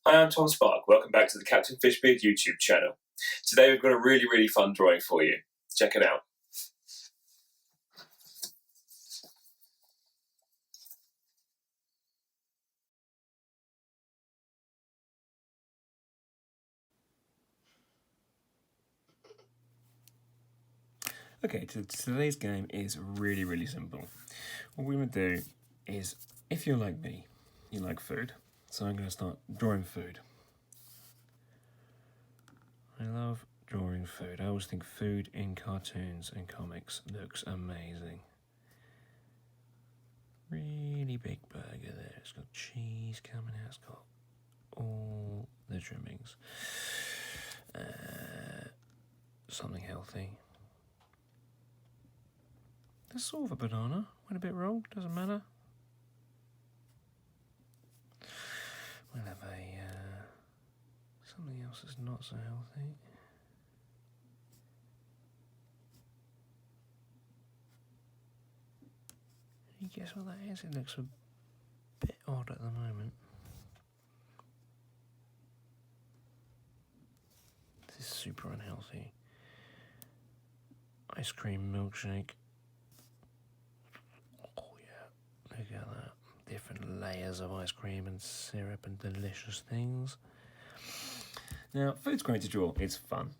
Hi, I'm Tom Sparke. Welcome back to the Captain Fishbeard YouTube channel. Today we've got a really fun drawing for you. Check it out. Okay, today's game is really simple. What we're going to do is, if you're like me, you like food, so I'm going to start drawing food. I love drawing food. I always think food in cartoons and comics looks amazing. Really big burger there. It's got cheese coming out. It's got all the trimmings. Something healthy. There's sort of a banana. Went a bit wrong. Doesn't matter. We'll have something else that's not so healthy. Can you guess what that is? It looks a bit odd at the moment. This is super unhealthy. Ice cream milkshake. Oh yeah, look at that. Different layers of ice cream and syrup and delicious things. Now, food's great to draw. It's fun,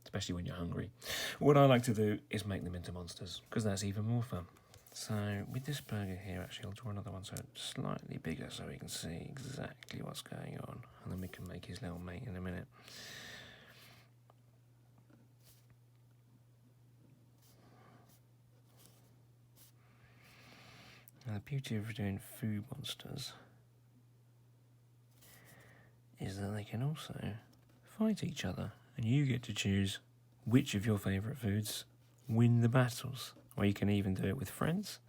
especially when you're hungry. What I like to do is make them into monsters, because that's even more fun. So with this burger here, actually I'll draw another one so it's slightly bigger so we can see exactly what's going on, and then we can make his little mate in a minute. Now the beauty of doing food monsters is that they can also fight each other, and you get to choose which of your favourite foods win the battles, or you can even do it with friends.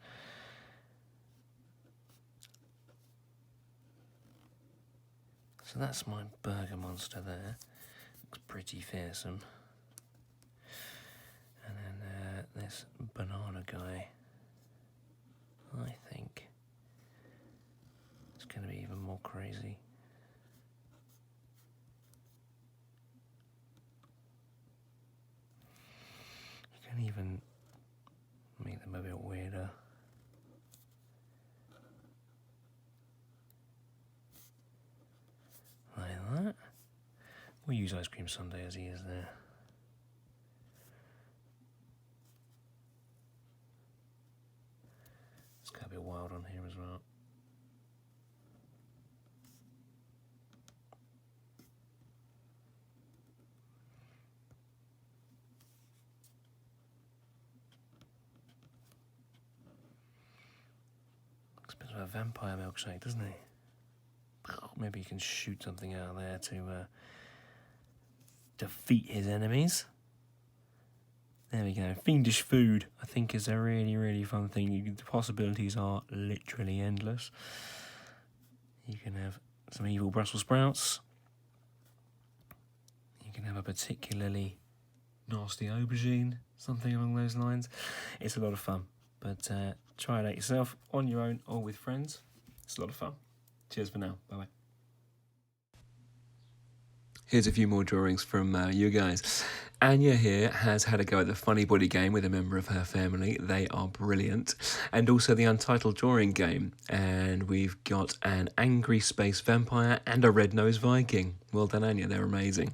So that's my burger monster there. Looks pretty fearsome. And then this banana guy, I think it's going to be even more crazy. You can even make them a bit weirder. Like that. We'll use ice cream sundae as he is there. It's got a bit wild on here as well. Looks a bit of a vampire milkshake, doesn't he? Maybe you can shoot something out of there to defeat his enemies. There we go. Fiendish food, I think, is a really fun thing. The possibilities are literally endless. You can have some evil Brussels sprouts. You can have a particularly nasty aubergine, something along those lines. It's a lot of fun, but try it out yourself, on your own or with friends. It's a lot of fun. Cheers for now. Bye-bye. Here's a few more drawings from you guys. Anya here has had a go at the funny body game with a member of her family. They are brilliant. And also the Untitled drawing game. And we've got an angry space vampire and a red-nosed Viking. Well done, Anya. They're amazing.